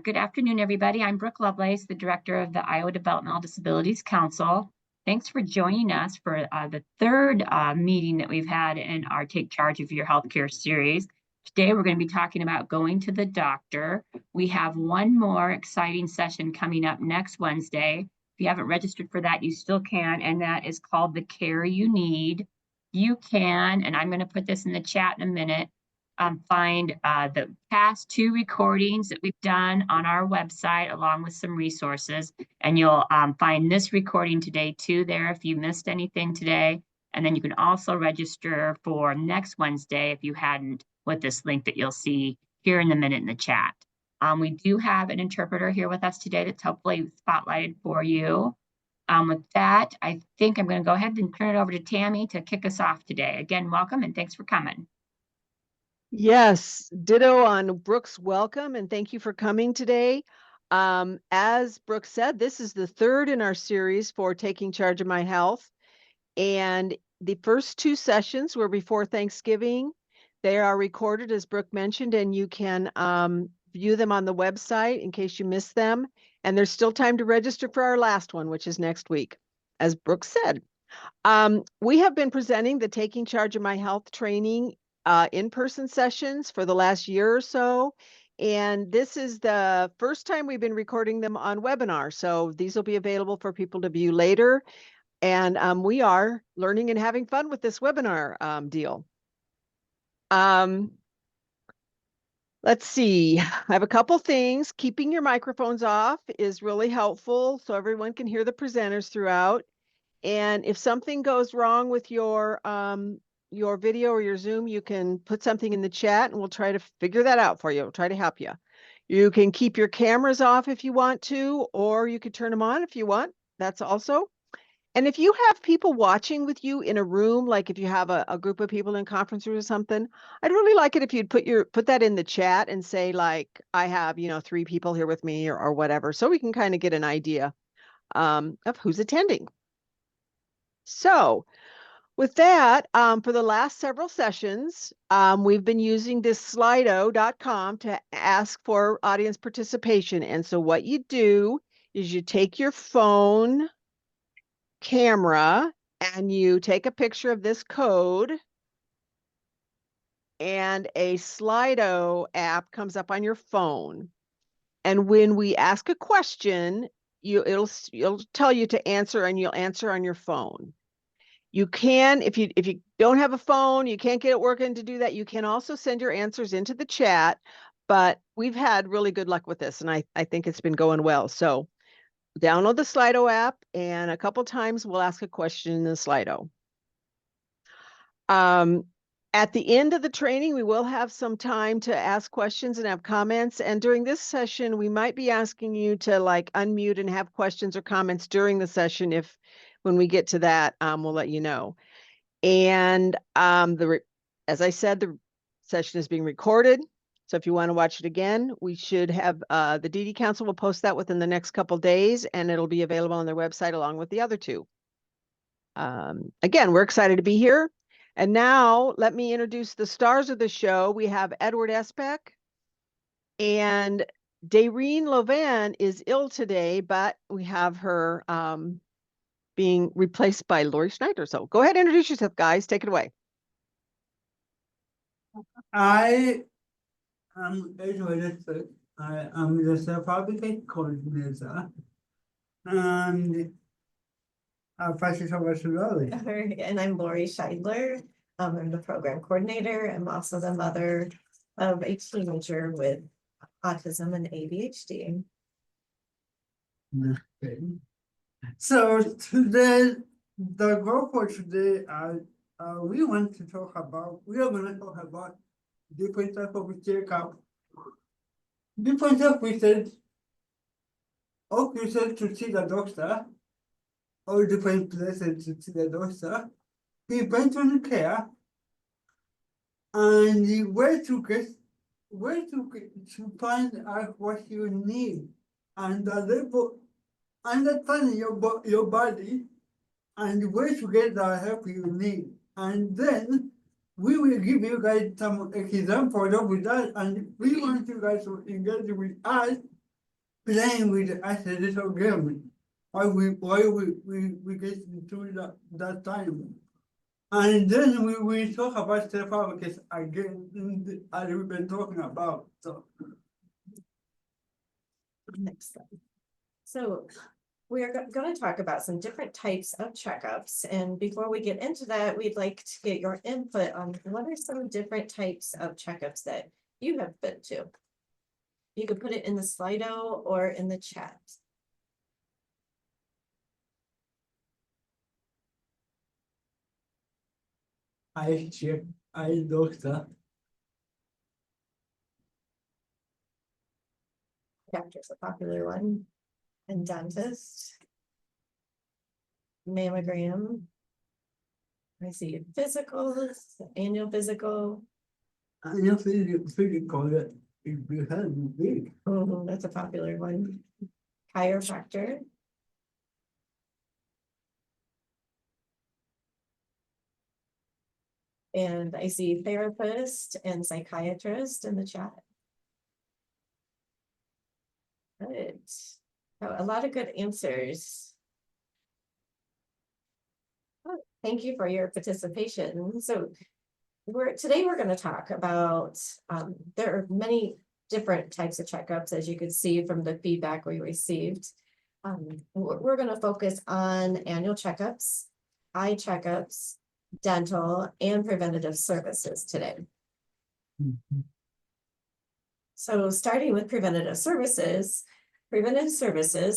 Good afternoon, everybody. I'm Brooke Lovelace, the director of the Iowa Developmental Disabilities Council. Thanks for joining us for the third meeting that we've had in our Take Charge of Your Healthcare series. Today, we're going to be talking about going to the doctor. We have one more exciting session coming up next Wednesday. If you haven't registered for that, you still can, and that is called The Care You Need. You can, and I'm going to put this in the chat in a minute, find the past 2 recordings that we've done on our website along with some resources. And you'll find this recording today too there if you missed anything today. And then you can also register for next Wednesday if you hadn't with this link that you'll see here in a minute in the chat. We do have an interpreter here with us today that's hopefully spotlighted for you. With that, I think I'm going to go ahead and turn it over to Tammy to kick us off today. Again, welcome and thanks for coming. Yes, ditto on Brooke's welcome and thank you for coming today. As Brooke said, this is the third in our series for Taking Charge of My Health. And the first 2 sessions were before Thanksgiving. They are recorded, as Brooke mentioned, and you can view them on the website in case you missed them. And there's still time to register for our last one, which is next week, as Brooke said. We have been presenting the Taking Charge of My Health training in-person sessions for the last year or so. And this is the first time we've been recording them on webinar. So these will be available for people to view later. And we are learning and having fun with this webinar deal. Let's see, I have a couple things. Keeping your microphones off is really helpful so everyone can hear the presenters throughout. And if something goes wrong with your video or your Zoom, you can put something in the chat and we'll try to figure that out for you. We'll try to help you. You can keep your cameras off if you want to, or you could turn them on if you want. That's also. And if you have people watching with you in a room, like if you have a group of people in conference room or something, I'd really like it if you'd put that in the chat and say like, I have, 3 people here with me or whatever, so we can kind of get an idea of who's attending. So with that, for the last several sessions, we've been using this slido.com to ask for audience participation. And so what you do is you take your phone camera and you take a picture of this code, and a Slido app comes up on your phone. And when we ask a question, it'll tell you to answer, and you'll answer on your phone. You can, if you don't have a phone, you can't get it working to do that, you can also send your answers into the chat, but we've had really good luck with this, and I think it's been going well. So download the Slido app, and a couple times we'll ask a question in the Slido. At the end of the training, we will have some time to ask questions and have comments. And during this session, we might be asking you to like unmute and have questions or comments during the session. When we get to that, we'll let you know. And as I said, the session is being recorded. So if you want to watch it again, we should have the DD Council will post that within the next couple days, and it'll be available on their website along with the other 2. Again, we're excited to be here. And now let me introduce the stars of the show. We have Edward Especk, and Dayreen Lovan is ill today, but we have her being replaced by Lori Schneider. So go ahead and introduce yourself, guys. Take it away. I am Edward Especk. I am the self-advocate coordinator, and I'll pass it over to Lori. And I'm Lori Scheidler. I'm the program coordinator. I'm also the mother of a teenager with autism and ADHD. Okay. So today, the goal for today, we are going to talk about different types of checkup, different types of places to see the doctor, or different places to see the doctor, prevention care, and the way to find out what you need, and the level, understanding your body, and the way to get the help you need. And then we will give you guys some examples of that, and we want you guys to engage with us playing with as a little game. Why we get into that time. And then we talk about self-advocacy again, as we've been talking about, so. Next slide. So we are going to talk about some different types of checkups. And before we get into that, we'd like to get your input on what are some different types of checkups that you have been to. You could put it in the Slido or in the chat. I check, I doctor, Doctor's a popular one. And dentist. Mammogram. I see physicals, annual physical. I know physical that if you have big. That's a popular one. Chiropractor. And I see therapist and psychiatrist in the chat. Good. Oh, a lot of good answers. Oh, thank you for your participation. So today we're going to talk about, there are many different types of checkups, as you could see from the feedback we received. We're going to focus on annual checkups, eye checkups, dental, and preventative services today. So starting with preventative services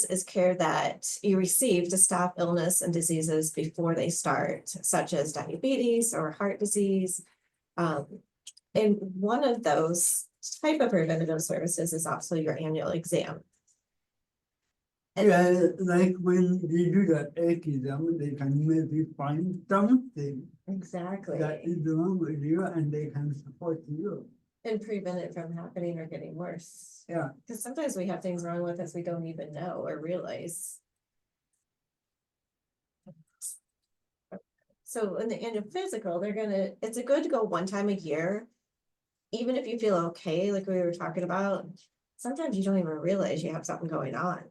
is care that you receive to stop illness and diseases before they start, such as diabetes or heart disease. And one of those type of preventative services is also your annual exam. Yeah, like when they do the exam, they can maybe find something Exactly. that is wrong with you and they can support you. And prevent it from happening or getting worse. Yeah. Because sometimes we have things wrong with us we don't even know or realize. So in the annual physical, it's a good to go one time a year. Even if you feel okay, like we were talking about, sometimes you don't even realize you have something going on.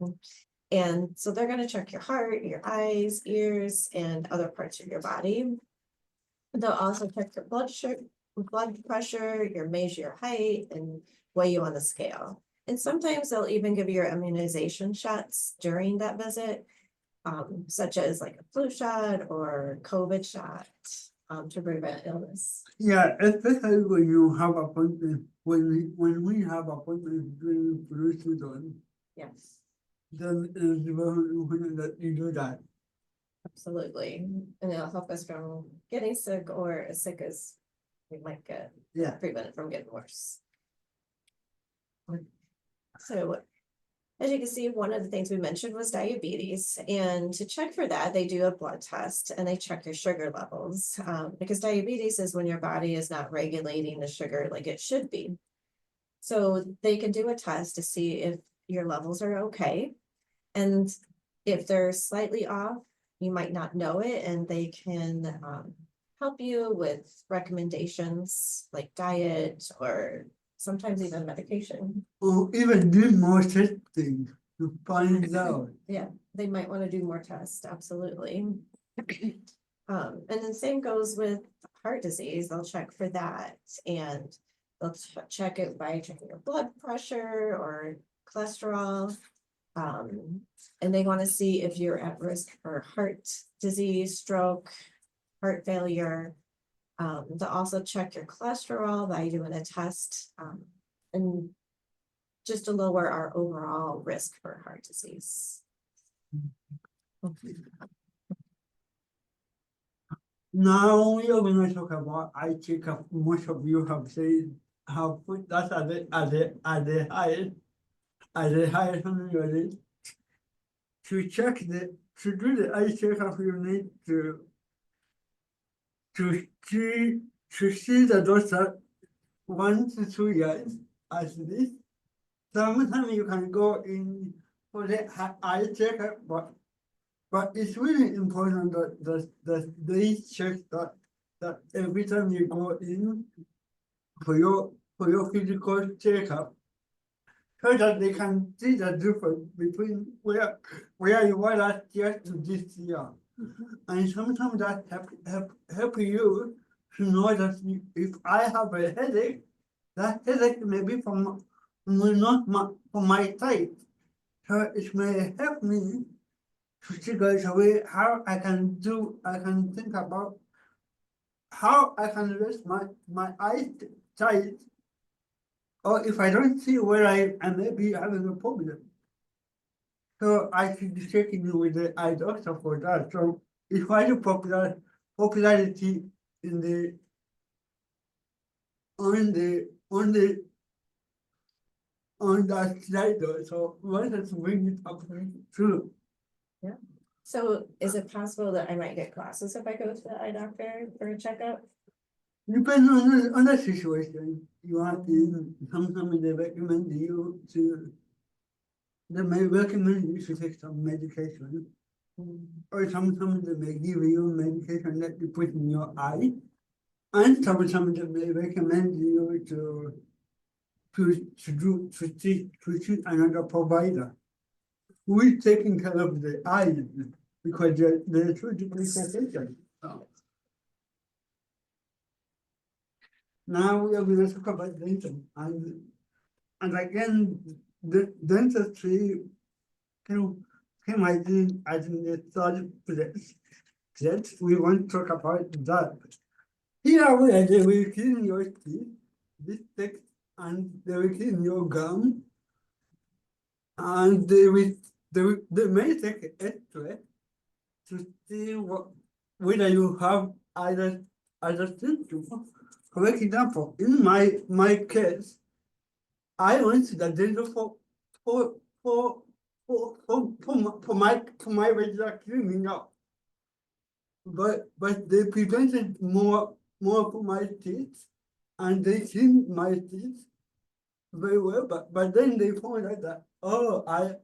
And so they're gonna check your heart, your eyes, ears, and other parts of your body. They'll also check your blood pressure, measure your height, and weigh you on the scale. And sometimes they'll even give you your immunization shots during that visit, such as like a flu shot or COVID shot, to prevent illness. Yeah, especially when you have appointments, when we have appointments during flu season, Yes, then it's very important that you do that. absolutely. And it'll help us from getting sick or as sick as we might get. Yeah. Prevent it from getting worse. So as you can see, one of the things we mentioned was diabetes, and to check for that, they do a blood test and they check your sugar levels, because diabetes is when your body is not regulating the sugar like it should be. So they can do a test to see if your levels are okay. And if they're slightly off, you might not know it, and they can help you with recommendations like diet or sometimes even medication. Or even do more testing to find out. Yeah, they might want to do more tests, absolutely. And then same goes with heart disease. They'll check for that, and they'll check it by checking your blood pressure or cholesterol. And they want to see if you're at risk for heart disease, stroke, heart failure. They'll also check your cholesterol by doing a test, and just to lower our overall risk for heart disease. Now we are going to talk about eye checkup. Most of you have said have put that at the highest on your list. To do the eye checkup, you need to see the doctor 1 to 2 years at least. Sometimes you can go in for the eye checkup, but it's really important that they check that every time you go in for your physical checkup, so that they can see the difference between where you were last year to this year. And sometimes that help you to know that if I have a headache, that headache may be not from my type. So it may help me to figure out a way how I can think about how I can rest my eyes tight, or if I don't see where I may be having a problem. So I should be checking with the eye doctor for that. So it's quite a popularity in the on that slide though. So wanted to bring it up too. So is it possible that I might get glasses if I go to the eye doctor for a checkup? Depends on the situation. You have to sometimes they recommend you to they may recommend you to take some medication. Or sometimes they may give you medication that you put in your eye. And sometimes they may recommend you to choose another provider who is taking care of the eyes because they're two different professions. So. Now we are going to talk about dental and again the dentistry came I think the third place. We want to talk about that. Here where they will clean your teeth, this text, and they will clean your gum, and they may take an X-ray to see whether you have either symptoms. For example, in my case, I went to the dental for my regular cleaning up. But they prevented more for my teeth, and they cleaned my teeth very well. But then they found out that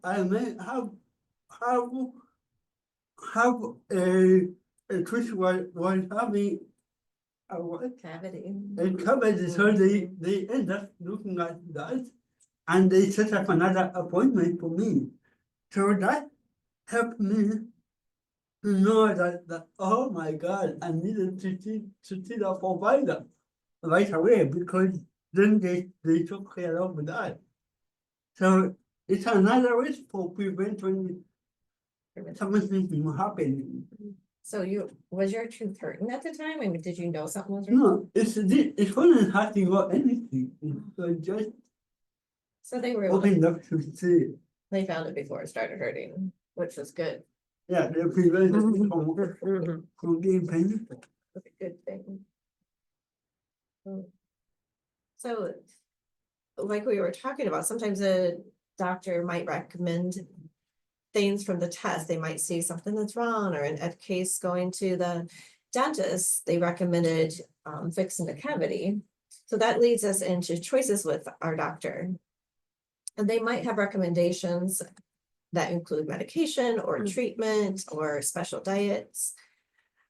I may have a tooth was having Cavity. a cavity, so they end up looking at that, and they set up another appointment for me. So that helped me to know that oh my God, I needed to see the provider right away because then they took care of that. So it's another way for preventing something from happening. So was your tooth hurting at the time? I mean, did you know something was wrong? No, it wasn't hurting or anything. It was just So they were able to, opened up to see. they found it before it started hurting, which was good. Yeah, they prevented it from being painful. That's a good thing. So, like we were talking about, sometimes a doctor might recommend things from the test. They might see something that's wrong, or in a case going to the dentist, they recommended fixing the cavity. So that leads us into choices with our doctor. And they might have recommendations that include medication or treatment or special diets.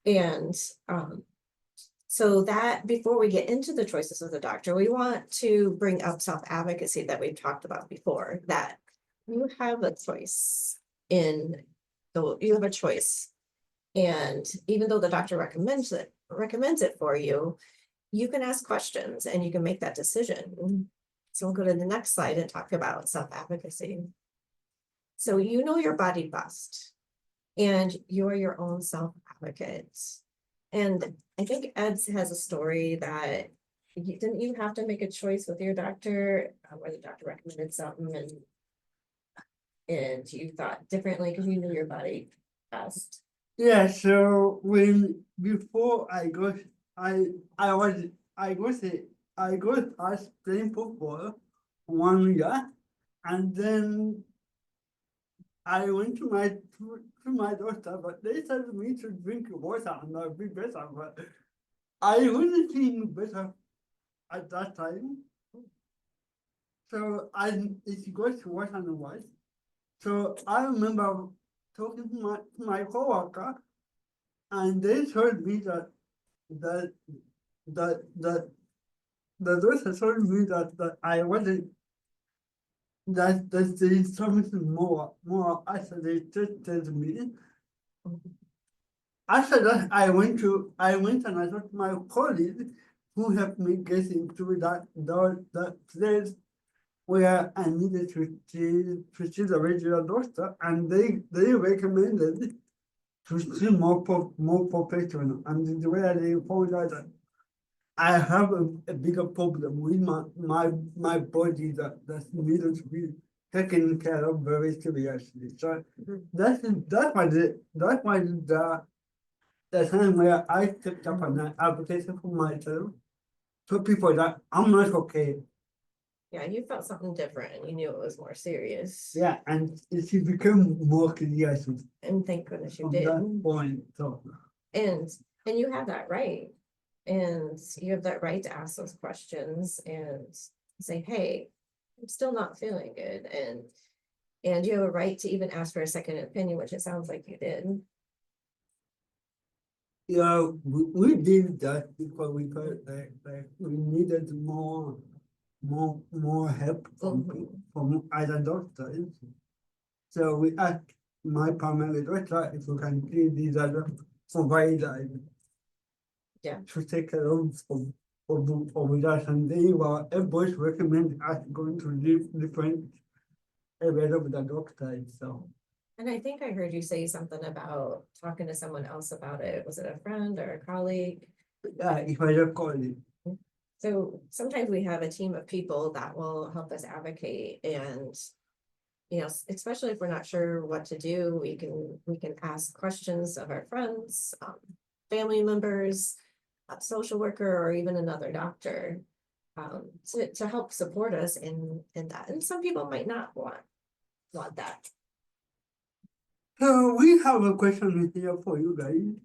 And so that before we get into the choices of the doctor, we want to bring up self-advocacy that we've talked about before, that you have a choice you have a choice. And even though the doctor recommends it for you, you can ask questions and you can make that decision. So we'll go to the next slide and talk about self-advocacy. So you know your body best, and you're your own self-advocate. And I think Ed has a story that didn't you have to make a choice with your doctor where the doctor recommended something and you thought differently because you knew your body best. Yeah, so before I got past playing football 1 year, and then I went to my doctor, but they told me to drink water and I'll be better. But I wasn't feeling better at that time. So it got worse and worse. So I remember talking to my coworker, and they told me that the doctor told me that I wasn't that there is something more isolated to me. After that, I went and I talked to my colleague who helped me get into that place where I needed to see the regular doctor, and they recommended to see more professional. And the way they found out that I have a bigger problem with my body that needed to be taken care of very seriously. So that's why the time where I stepped up and I advocated for myself, to people that I'm not okay. Yeah, you felt something different and you knew it was more serious. Yeah, and it became more clear And thank goodness you from did. that point. So And you have that right. And you have that right to ask those questions and say, hey, I'm still not feeling good. And you have a right to even ask for a second opinion, which it sounds like you did. yeah, we did that because we felt like we needed more help from other doctors. So we asked my primary doctor if we can see these other providers. Yeah. To take care of us, and they were both recommend us going to different areas of the doctor. So And I think I heard you say something about talking to someone else about it. Was it a friend or a colleague? yeah, if I recall it. So sometimes we have a team of people that will help us advocate and, you know, especially if we're not sure what to do, we can ask questions of our friends, family members, a social worker, or even another doctor, to help support us in that. And some people might not want that. So we have a question here for you guys.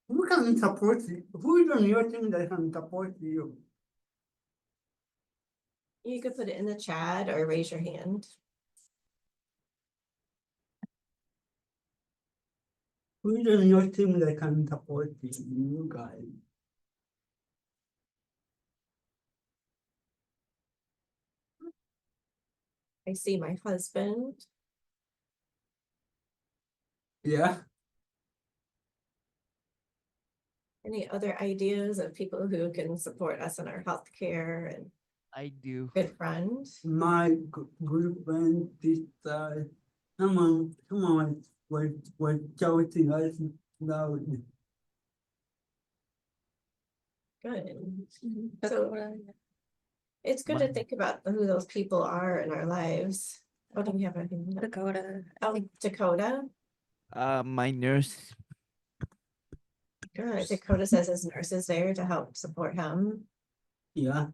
Who can support you? Who is on your team that can support you? You could put it in the chat or raise your hand. Who is on your team that can support you guys? I see my husband. Yeah. Any other ideas of people who can support us in our healthcare and I do. good friends? My good friend, sister, someone was shouting us now. Good. So it's good to think about who those people are in our lives. Oh, do we have anything? Dakota. Oh, Dakota. My nurse. Good. Dakota says his nurse is there to help support him. Yeah.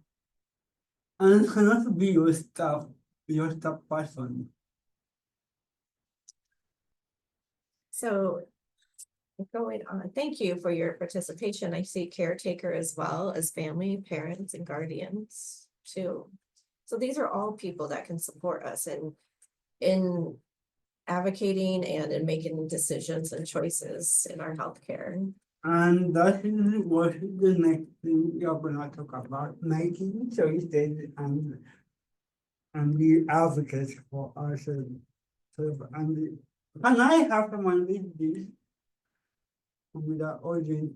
And it cannot be your staff person. So going on, thank you for your participation. I see caretaker as well as family, parents, and guardians too. So these are all people that can support us in advocating and in making decisions and choices in our healthcare. And that is what the next thing we are gonna talk about, making choices and be advocates for ourselves. So, and can I have someone read this with the audience?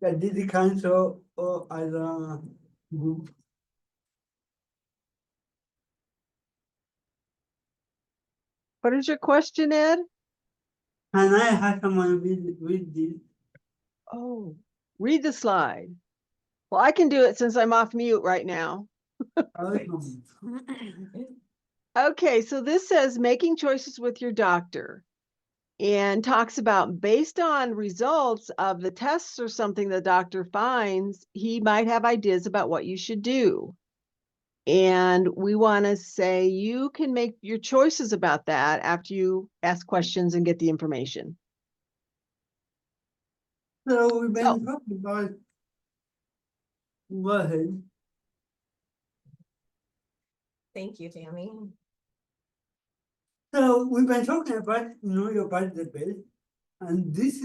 Did the council or other group? What is your question, Ed? Can I have someone read this? Oh, read the slide. Well, I can do it since I'm off mute right now. Okay, so this says making choices with your doctor and talks about based on results of the tests or something the doctor finds, he might have ideas about what you should do. And we want to say you can make your choices about that after you ask questions and get the information. So we've been talking about, go ahead. Thank you, Tammy. So we've been talking about know your body the best. And this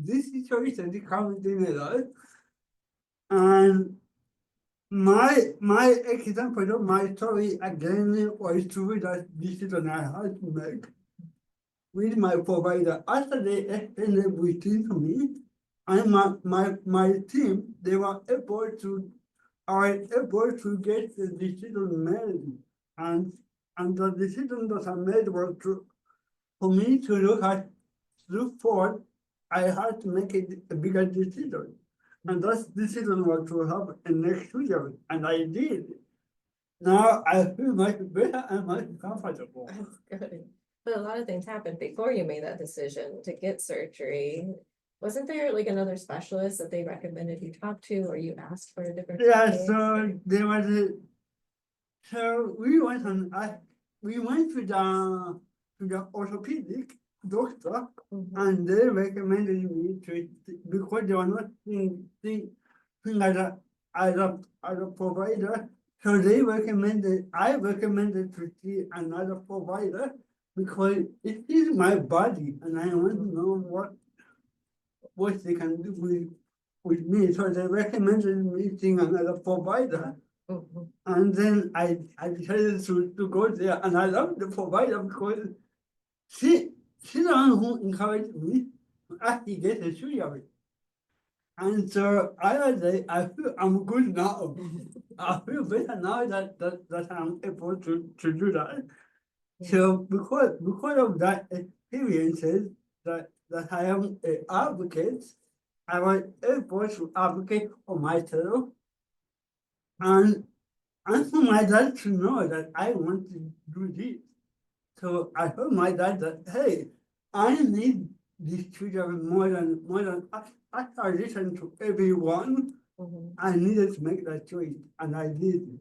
situation is coming in a lot. And my example of my story again was through that decision I had to make with my provider. After they explained everything to me, and my team, they were able to, are able to get the decision made. And the decision that I made was for me to look forward, I had to make a bigger decision. And that decision was to have a next children, and I did. Now I feel much better and much comfortable. That's good. But a lot of things happened before you made that decision to get surgery. Wasn't there like another specialist that they recommended you talk to, or you asked for a different? Yeah, specialist? so there was so we went to the orthopedic doctor, Mhm. and they recommended me to, because they were not seeing as a provider. So I recommended to see another provider because it is my body and I want to know what they can do with me. So they recommended me seeing another provider. Mhm. And then I decided to go there, and I love the provider because she's the one who encouraged me to actually get a surgery. And so I was like, I feel I'm good now. I feel better now that I'm able to do that. So because of that experiences that I am an advocate, I was able to advocate for myself and for my dad to know that I want to do this. So I told my dad that, hey, I need these children more than after I listened to everyone, Mhm. I needed to make that choice, and I did.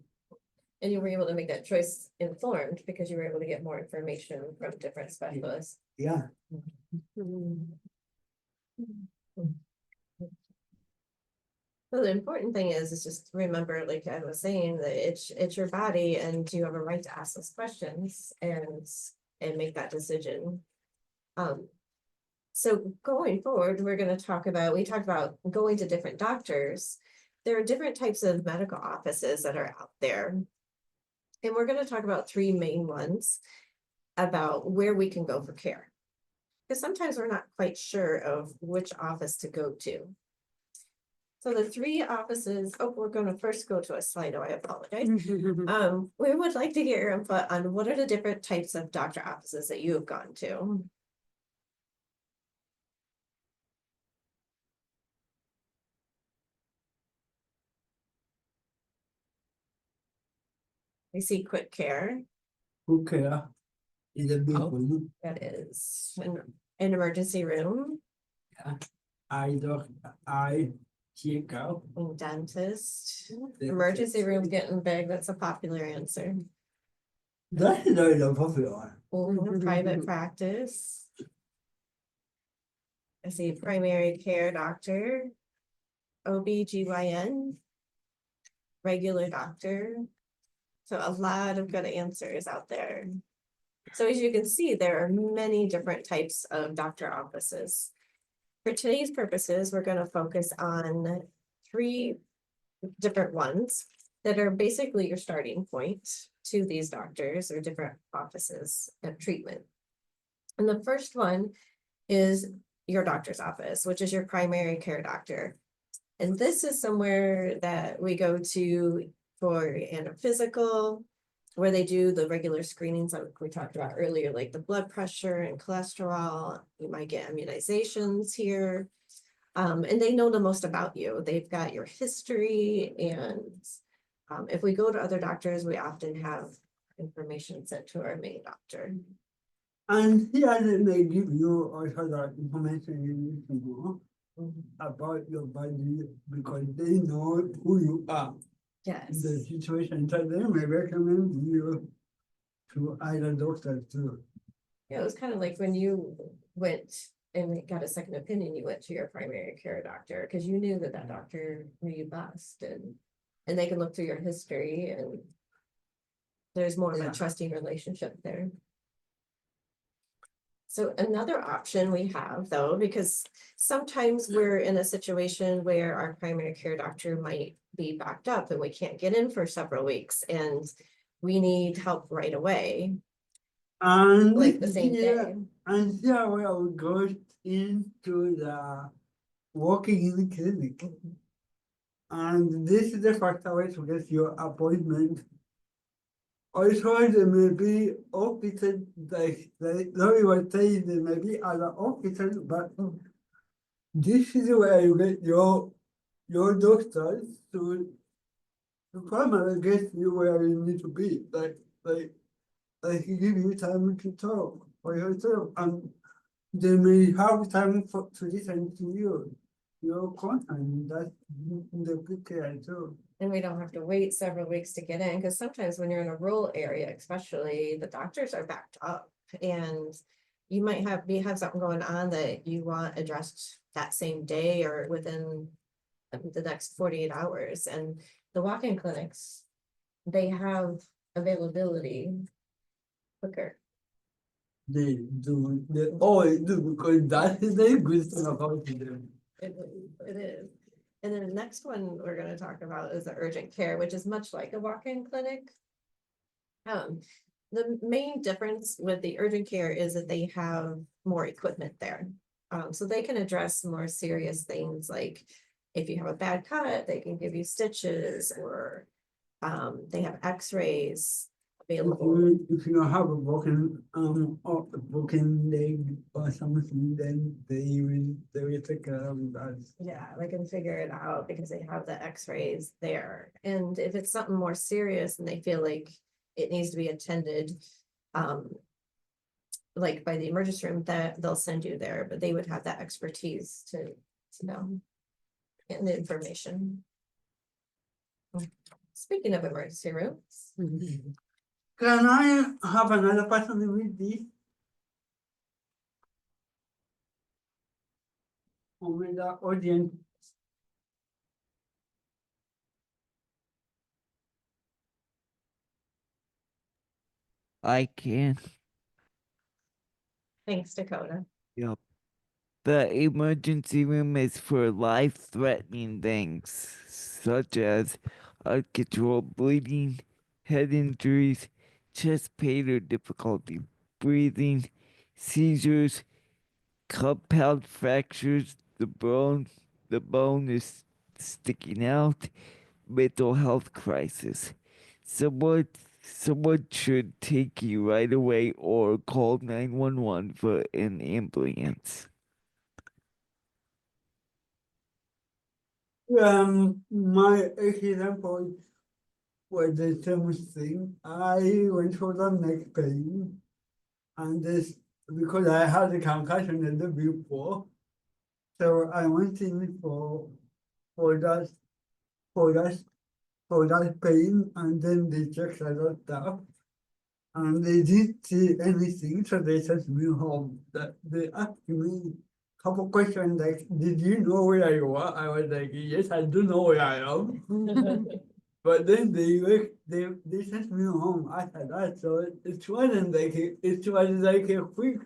And you were able to make that choice informed because you were able to get more information from different specialists. Yeah. So the important thing is just remember, like I was saying, that it's your body and you have a right to ask those questions and make that decision. So going forward, we're gonna talk about, we talked about going to different doctors. There are different types of medical offices that are out there. And we're gonna talk about three main ones about where we can go for care. Because sometimes we're not quite sure of which office to go to. So the three offices, oh, we're gonna first go to a Slido, I apologize. We would like to get your input on what are the different types of doctor offices that you have gone to? We see quick care, Who care is a big one. that is an emergency room, I check out. and dentist. Emergency room getting big, that's a popular answer. That is not the popular one. Private practice. I see primary care doctor, OB/GYN, regular doctor. So a lot of good answers out there. So as you can see, there are many different types of doctor offices. For today's purposes, we're going to focus on three different ones that are basically your starting point to these doctors or different offices of treatment. And the first one is your doctor's office, which is your primary care doctor. And this is somewhere that we go to for a physical, where they do the regular screenings like we talked about earlier, like the blood pressure and cholesterol. You might get immunizations here. And they know the most about you. They've got your history. And if we go to other doctors, we often have information sent to our main doctor. And here they may give you also the information you need to know Mhm. about your body because they know who you are in Yes. the situation. So they may recommend you to either doctor too. Yeah, it was kind of like when you went and got a second opinion, you went to your primary care doctor because you knew that that doctor knew you best, and they can look through your history, and there's more of a Yeah. trusting relationship there. So another option we have though, because sometimes we're in a situation where our primary care doctor might be backed up and we can't get in for several weeks and we need help right away, And like the same here, day. and here we will go into the walking in the clinic. And this is the first way to get your appointment. Also, there may be offices like Lori was saying, there may be other offices, but this is where you get your doctors to come and get you where you need to be. Like give you time to talk for yourself, and they may have time to listen to you, your content. That's the good care too. And we don't have to wait several weeks to get in, because sometimes when you're in a rural area, especially, the doctors are backed up. And you might have something going on that you want addressed that same day or within the next 48 hours. And the walk-in clinics, they have availability quicker. They do, they always do, because that is the good thing about them. It is. And then the next one we're gonna talk about is the urgent care, which is much like a walk-in clinic. The main difference with the urgent care is that they have more equipment there. So they can address more serious things, like if you have a bad cut, they can give you stitches, or they have x-rays available. If you have a broken or a broken leg or something, then they will take care of that. Yeah, they can figure it out because they have the x-rays there. And if it's something more serious and they feel like it needs to be attended, like by the emergency room, that they'll send you there, but they would have that expertise to know and the information. Speaking of emergency rooms, Can I have another person with this? Or with the audience? I can. thanks, Dakota. Yep. The emergency room is for life-threatening things, such as uncontrolled bleeding, head injuries, chest pain or difficulty breathing, seizures, compound fractures, the bone is sticking out, mental health crisis. Someone should take you right away or call 911 for an ambulance. My example was the same thing. I went for the neck pain, and this because I had a concussion the day before, so I went in for that for that for that pain, and then they checked a lot of stuff, and they didn't see anything, so they sent me home. That they asked me couple questions like, "Did you know where you are?" I was like, "Yes, I do know where I am." But then they sent me home after that, so it wasn't like it was like a quick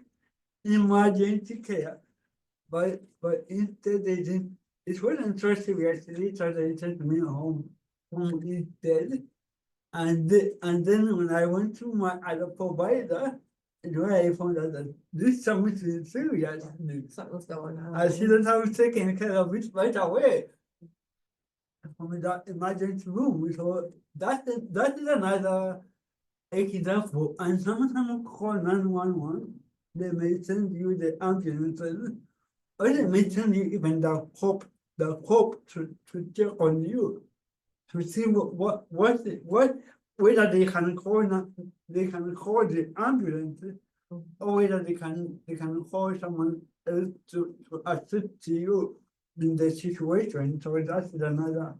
emergency care, but instead they didn't. It wasn't so serious, so they sent me home instead. And then when I went to my other provider, is where I found out that this something is serious. Something's going on. I shouldn't have taken care of it right away from that emergency room. So that is another example. And someone call 911, they may send you the ambulance, or they may send you even the cop to check on you, to see whether they can call the ambulance, or whether they can call someone else to assist you in the situation. So that's another.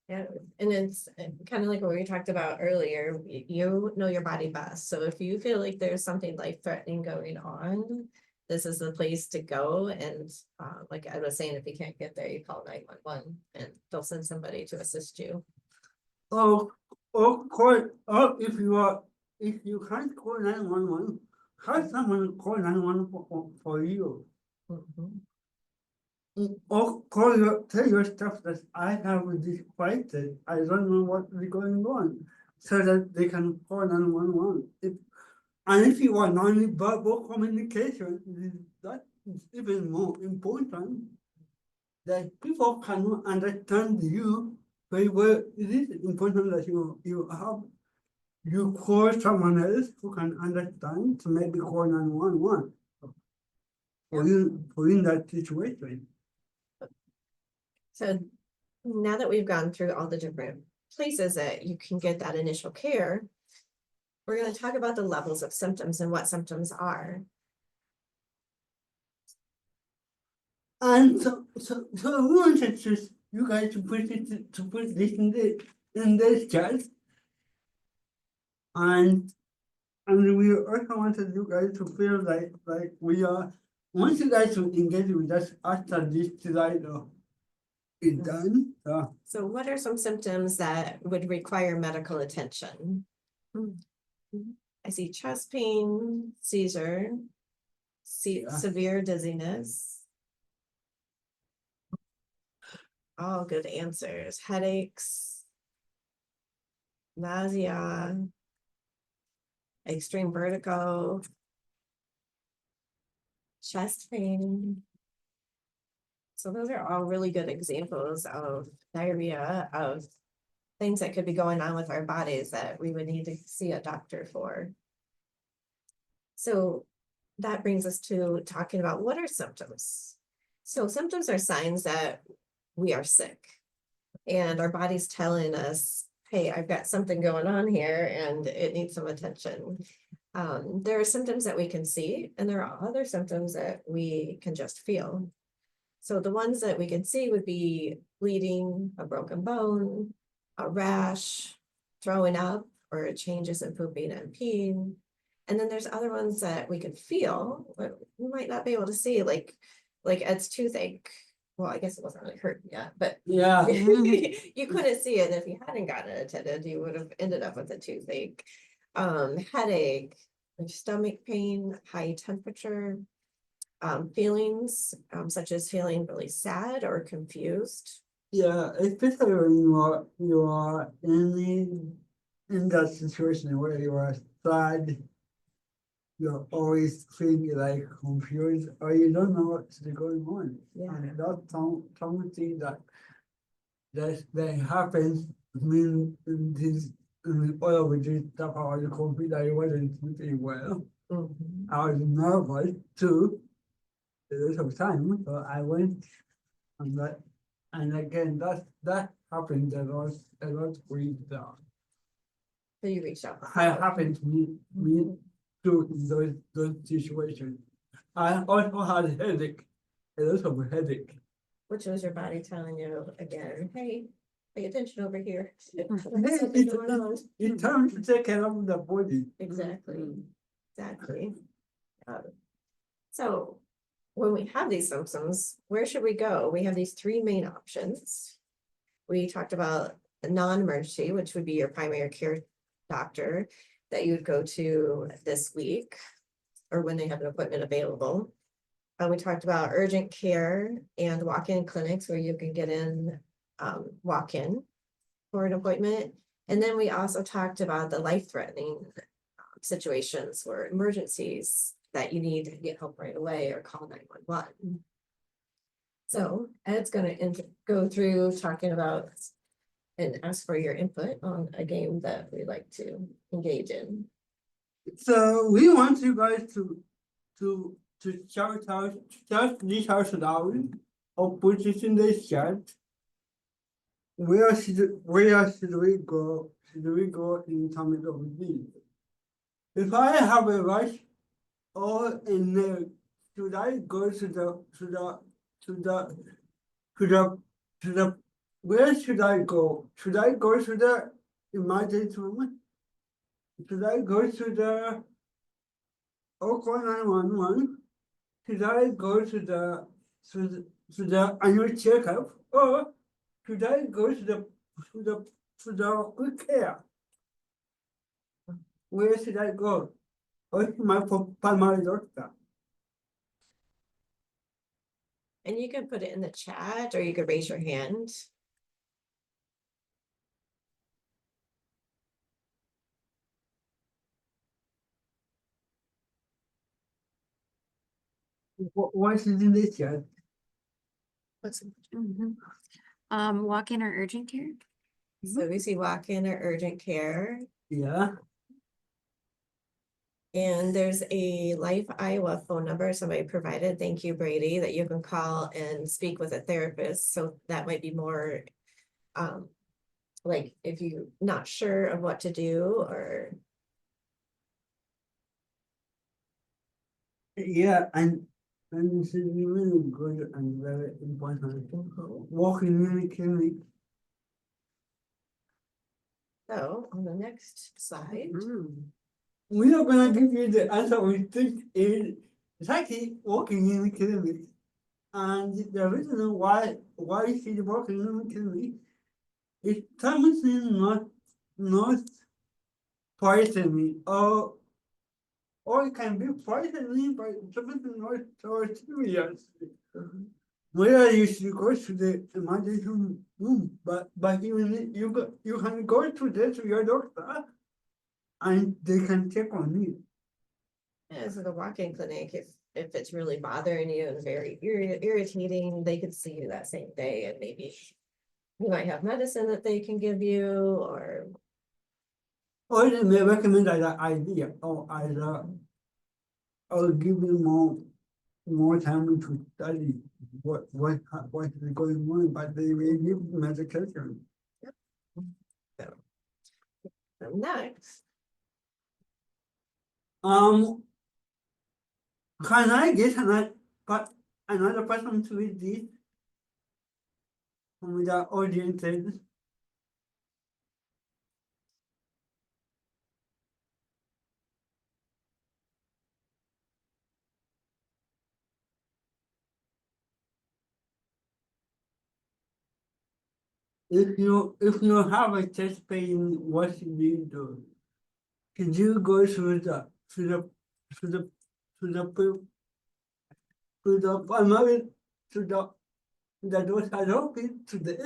Yeah, and it's kind of like what we talked about earlier, you know your body best. So if you feel like there's something life-threatening going on, this is the place to go. And like I was saying, if you can't get there, you call 911 and they'll send somebody to assist you. Or if you can't call 911, have someone call 911 for you. Mhm. Or tell your staff that I have this crisis, I don't know what is going on, so that they can call 911. And if you want only verbal communication, that is even more important. That people cannot understand you very well. It is important that you call someone else who can understand to maybe call 911 for you in that situation. So now that we've gone through all the different places that you can get that initial care, we're going to talk about the levels of symptoms and what symptoms are. And so we wanted you guys to put this in this chat. And we also wanted you guys to feel like we are, once you guys to engage with us after this slide is done. So what are some symptoms that would require medical attention? I see chest pain, seizure, severe dizziness. All good answers. Headaches, nausea, extreme vertigo, chest pain. So those are all really good examples of diarrhea, of things that could be going on with our bodies that we would need to see a doctor for. So that brings us to talking about what are symptoms. So symptoms are signs that we are sick and our body's telling us, hey, I've got something going on here and it needs some attention. There are symptoms that we can see and there are other symptoms that we can just feel. So the ones that we can see would be bleeding, a broken bone, a rash, throwing up, or changes in pooping and peeing. And then there's other ones that we could feel, but we might not be able to see, like Ed's toothache. Well, I guess it wasn't really hurting yet, but Yeah. you couldn't see it. And if you hadn't gotten it attended, you would have ended up with a toothache, headache, stomach pain, high temperature, feelings such as feeling really sad or confused. Yeah, especially when you are in that situation where you are sad, you're always feeling like confused or you don't know what's going on. Yeah. And that's something that happens. I mean, in all of this stuff, I was confused. I wasn't sleeping well. Mhm. I was nervous too. A lot of time, so I went and that, and again that happened a lot with So you reached out. I happened to me too in those situations. I also had a headache, a lot of headache. Which was your body telling you again, hey, pay attention over here. It's time to take care of the body. Exactly. Exactly. So when we have these symptoms, where should we go? We have these three main options. We talked about a non-emergency, which would be your primary care doctor that you would go to this week or when they have an appointment available. We talked about urgent care and walk-in clinics where you can get in, walk-in for an appointment. And then we also talked about the life-threatening situations or emergencies that you need to get help right away or call 911. So Ed's going to go through talking about and ask for your input on a game that we like to engage in. So we want you guys to shout out, just this out loud or put it in the chat. Where should we go? Should we go in terms of this? If I have a rush or a nail, should I go to the where should I go? Should I go to the emergency room? Should I go to the call 911? Should I go to the annual checkup? Or should I go to the quick care? Where should I go? What's my primary doctor? And you can put it in the chat or you could raise your hand. What is in the chat? Walk-in or urgent care? So we see walk-in or urgent care. Yeah, And there's a Life Iowa phone number somebody provided. Thank you, Brady, that you can call and speak with a therapist. So that might be more like if you're not sure of what to do or yeah, and this is really good and very important. Walking in the clinic. so on the next slide. We are gonna give you the answer we think is exactly walking in the clinic. And the reason why she's walking in the clinic is something not poisoning or it can be poisoning, but something not so serious. Where you should go to the emergency room, but even if you can go to your doctor and they can check on you. Yeah, so the walk-in clinic, if it's really bothering you and very irritating, they could see you that same day and maybe you might have medicine that they can give you or Or they may recommend as an idea or as a or give you more time to study what is going on, but they may give medication. next. Can I get another person to read this from the audience? If you have a chest pain, what should you do? Should you go to the primary to the doctor's office today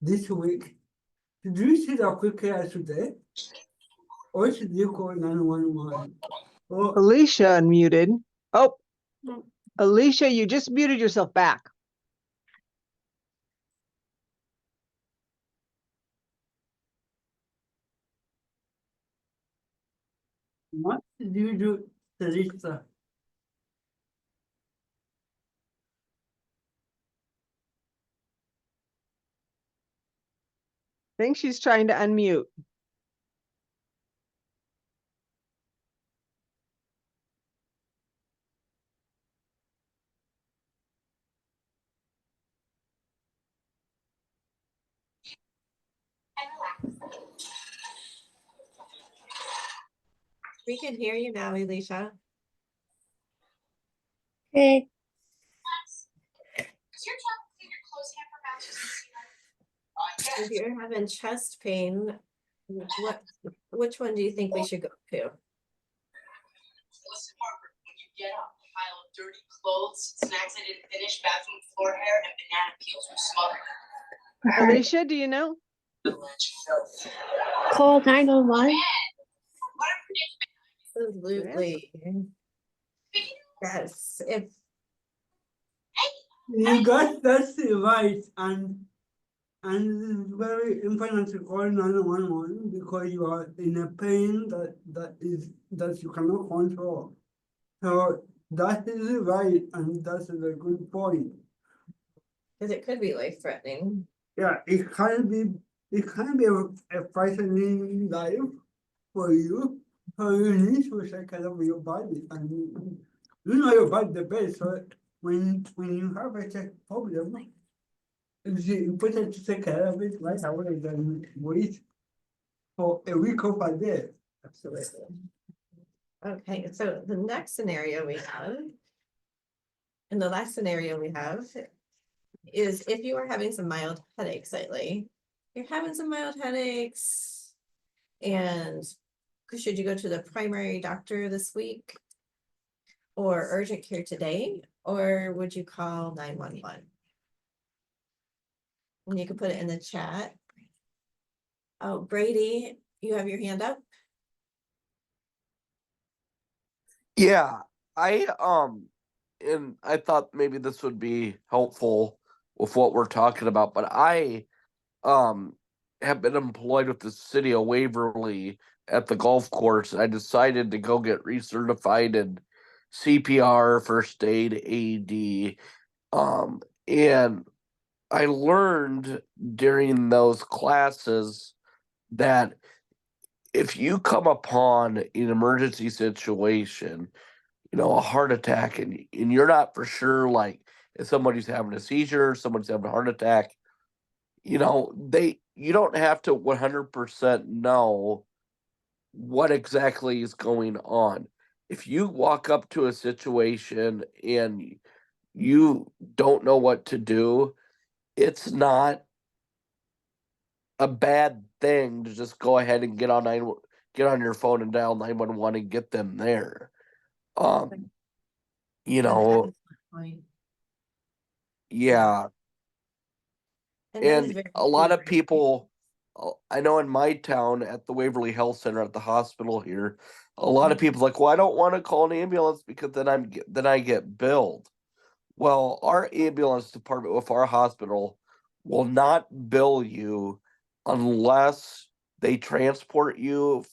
this week? Should you see the quick care today? Or should you call 911? Or Alicia unmuted. Oh, Alicia, you just muted yourself back. what should you do, Teresa? I think she's trying to unmute. We can hear you now, Alicia. Okay. If you're having chest pain, which one do you think we should go to? Listen, Margaret, when you get up, a pile of dirty clothes, snacks I didn't finish, bathroom floor hair, and banana peels were smothered. Alicia, do you know? Call 911. Absolutely. Yes, if You got that right, and it's very important to call 911 because you are in a pain that you cannot control. So that is right, and that's a good point. because it could be life-threatening. Yeah, it can be a frightening life for you. So you need to take care of your body, and you know your body the best. So when you have a check problem, it's important to take care of it right away than wait for a week or a day. Absolutely. Okay, so the next scenario we have, and the last scenario we have is if you are having some mild headaches lately, you're having some mild headaches and should you go to the primary doctor this week? Or urgent care today, or would you call 911? And you can put it in the chat. Oh, Brady, you have your hand up? Yeah, and I thought maybe this would be helpful with what we're talking about, but I have been employed with the city of Waverly at the golf course, and I decided to go get recertified in CPR, first aid, AED, and I learned during those classes that if you come upon an emergency situation, a heart attack, and you're not for sure, like if somebody's having a seizure, somebody's having a heart attack, you don't have to 100% know what exactly is going on. If you walk up to a situation and you don't know what to do, it's not a bad thing to just go ahead and get on your phone and dial 911 and get them there. You know, Point. yeah. And that is And very a lot of true. people, I know in my town at the Waverly Health Center at the hospital here, a lot of people like, well, I don't want to call an ambulance because then I get billed. Well, our ambulance department with our hospital will not bill you unless they transport you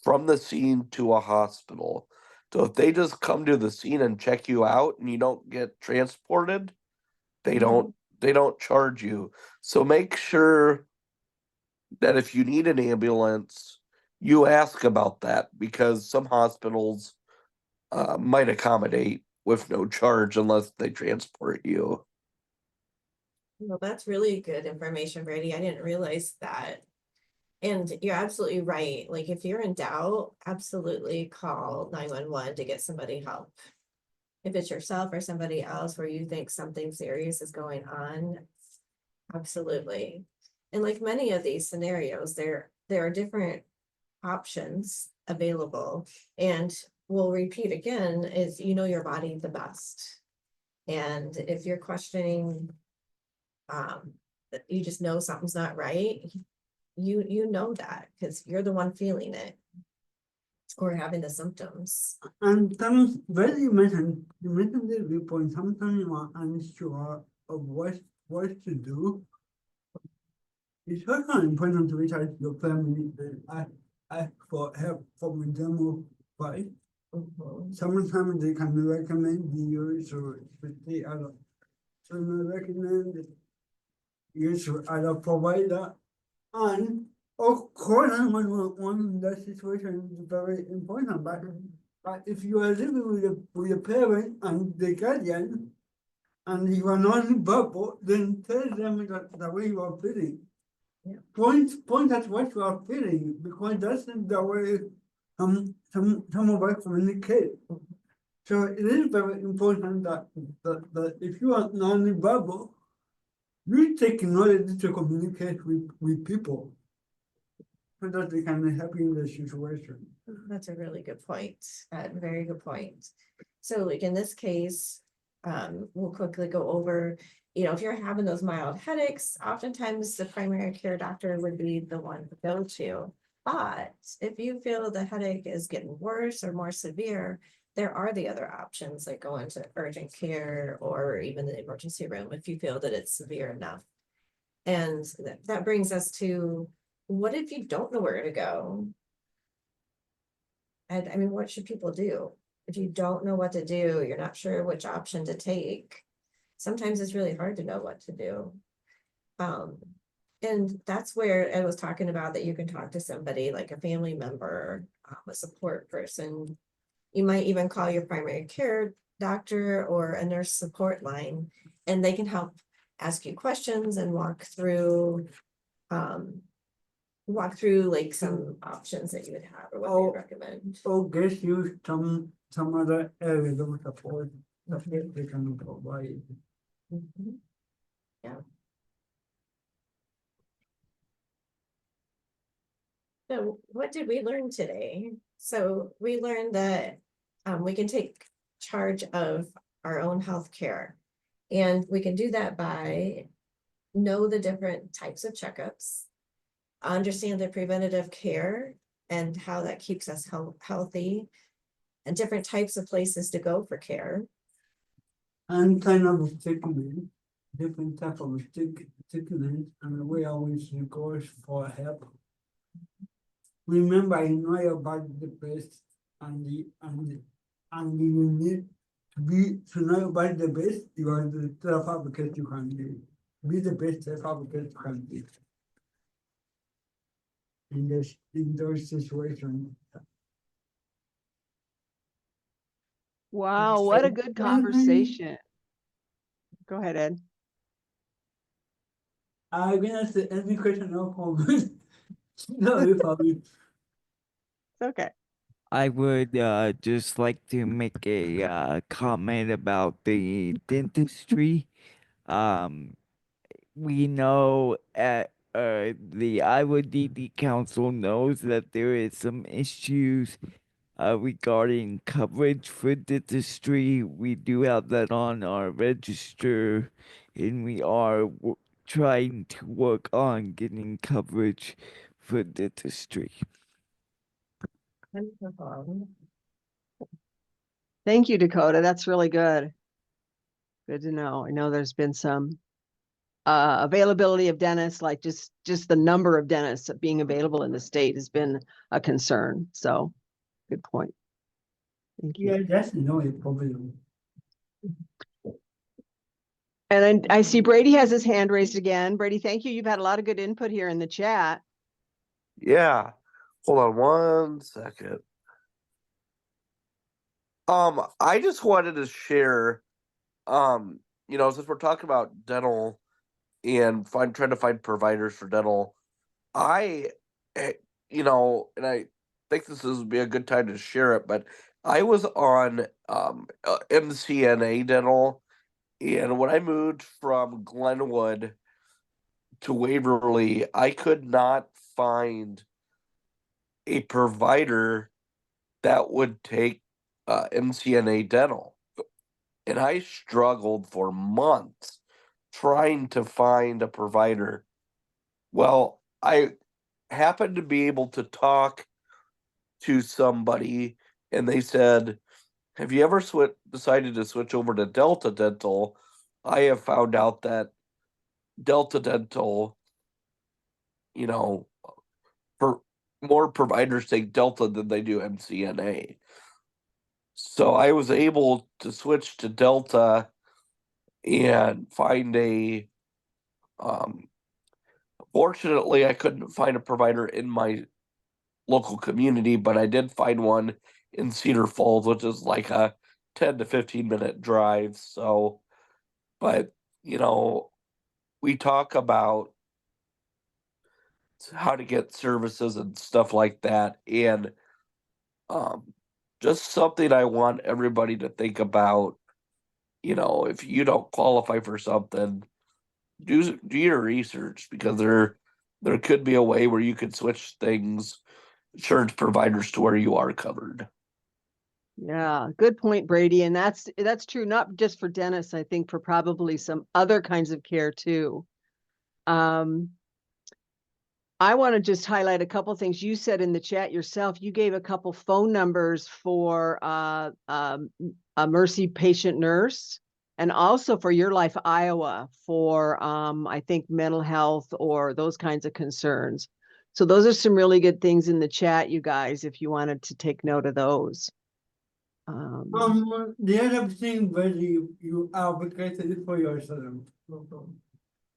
from the scene to a hospital. So if they just come to the scene and check you out and you don't get transported, they don't charge you. So make sure that if you need an ambulance, you ask about that because some hospitals might accommodate with no charge unless they transport you. Well, that's really good information, Brady. I didn't realize that. And you're absolutely right. Like if you're in doubt, absolutely call 911 to get somebody help. If it's yourself or somebody else where you think something serious is going on, absolutely. And like many of these scenarios, there are different options available. And we'll repeat again, is your body the best. And if you're questioning, that you just know something's not right, you know that because you're the one feeling it or having the symptoms. And then, when you mentioned this before, sometimes you are unsure of what to do. It's also important to reach out to your family and ask for help from them. But sometimes they can recommend you to the other. So they recommend you to other provider. And of course, when that situation is very important. But if you are living with your parent and the guardian, and you are non-verbal, then tell them that the way you are feeling. Yeah. Point at what you are feeling, because that's the way some of us communicate. So it is very important that if you are non-verbal, you take knowledge to communicate with people so that they can help you in the situation. That's a really good point. Very good point. So like in this case, we'll quickly go over, if you're having those mild headaches, oftentimes the primary care doctor would be the one to go to. But if you feel the headache is getting worse or more severe, there are the other options that go into urgent care or even the emergency room if you feel that it's severe enough. And that brings us to, what if you don't know where to go? And I mean, what should people do? If you don't know what to do, you're not sure which option to take. Sometimes it's really hard to know what to do. And that's where I was talking about that you can talk to somebody like a family member, a support person. You might even call your primary care doctor or a nurse support line, and they can help ask you questions and walk through like some options that you would have or what they would recommend. Or get you some other areas of support that they can provide. Mhm. Yeah. So what did we learn today? So we learned that we can take charge of our own health care. And we can do that by know the different types of checkups, understand the preventative care and how that keeps us healthy, and different types of places to go for care. And kind of stickling, different type of stickling, and we always go for help. Remember, you know your body the best, and you need to know your body the best. You are the self advocate you can be the best self advocate you can be. In those situations. Wow, what a good Mhm. conversation. Go ahead, Ed. I'm gonna say any question no comment. No, you probably. It's okay. I would just like to make a comment about the dentistry. Um, we know at the Iowa DD Council knows that there is some issues regarding coverage for dentistry. We do have that on our register, and we are trying to work on getting coverage for dentistry. Thank you, Dakota. That's really good. Good to know. I know there's been some availability of dentists, like just the number of dentists being available in the state has been a concern. So good point. Thank you. Yeah, that's no problem. And I see Brady has his hand raised again. Brady, thank you. You've had a lot of good input here in the chat. Yeah. Hold on one second. I just wanted to share, since we're talking about dental and trying to find providers for dental, I, eh, and I think this would be a good time to share it, but I was on MCNA dental, and when I moved from Glenwood to Waverly, I could not find a provider that would take MCNA dental. And I struggled for months trying to find a provider. Well, I happened to be able to talk to somebody, and they said, "Have you ever decided to switch over to Delta Dental?" I have found out that Delta Dental, you know, for more providers take Delta than they do MCNA. So I was able to switch to Delta and find um fortunately I couldn't find a provider in my local community, but I did find one in Cedar Falls, which is like a 10 to 15-minute drive. So, but we talk about how to get services and stuff like that, and um just something I want everybody to think about. If you don't qualify for something, do your research, because there could be a way where you could switch insurance providers to where you are covered. Yeah, good point, Brady. And that's true, not just for dentists, I think for probably some other kinds of care too. I want to just highlight a couple things you said in the chat yourself. You gave a couple phone numbers for a Mercy patient nurse, and also for Your Life Iowa for I think mental health or those kinds of concerns. So those are some really good things in the chat, you guys, if you wanted to take note of those. The other thing where you advocated for yourself.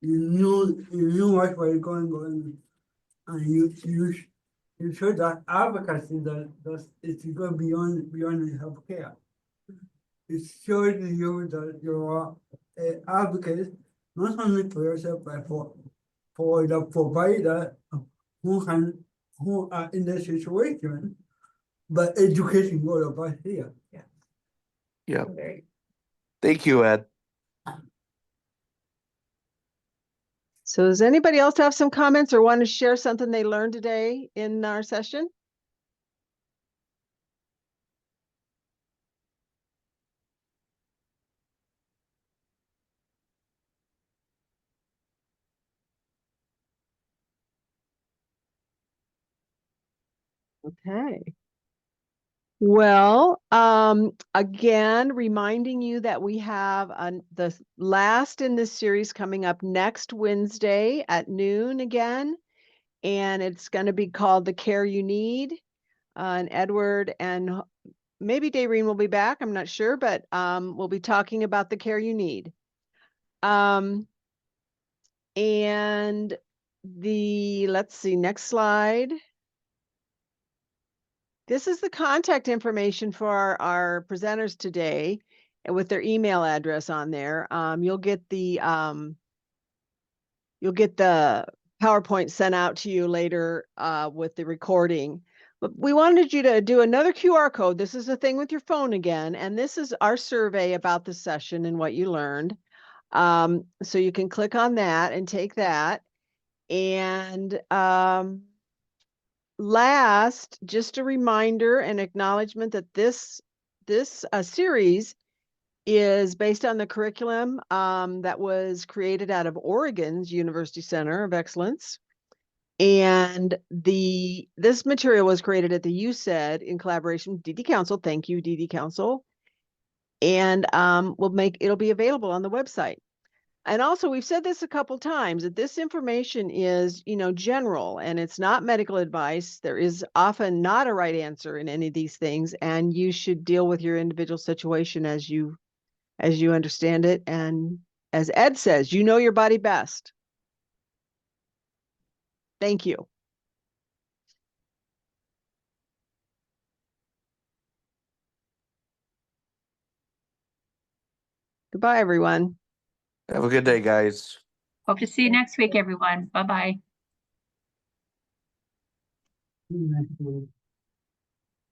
You knew what was going on, and you showed that advocacy that it's going beyond healthcare. It showed you that you are an advocate not only for yourself but for the provider who are in the situation, but educating all of us here. Yeah. Very Thank you, Ed. So does anybody else have some comments or want to share something they learned today in our session? Okay. Well, again, reminding you that we have the last in this series coming up next Wednesday at noon again, and it's going to be called The Care You Need. And Edward and maybe Dayreen will be back. I'm not sure, but we'll be talking about the care you need. And let's see, next slide. This is the contact information for our presenters today with their email address on there. You'll get the PowerPoint sent out to you later with the recording. But we wanted you to do another QR code. This is the thing with your phone again. And this is our survey about the session and what you learned. So you can click on that and take that. And last, just a reminder and acknowledgement that this series is based on the curriculum that was created out of Oregon's University Center of Excellence. And this material was created at the UCED in collaboration with DD Council. Thank you, DD Council. And it'll be available on the website. And also, we've said this a couple times, that this information is, general, and it's not medical advice. There is often not a right answer in any of these things, and you should deal with your individual situation as you understand it. And as Ed says, you know your body best. Thank you. Goodbye, everyone. Have a good day, guys. Hope to see you next week, everyone. Bye-bye.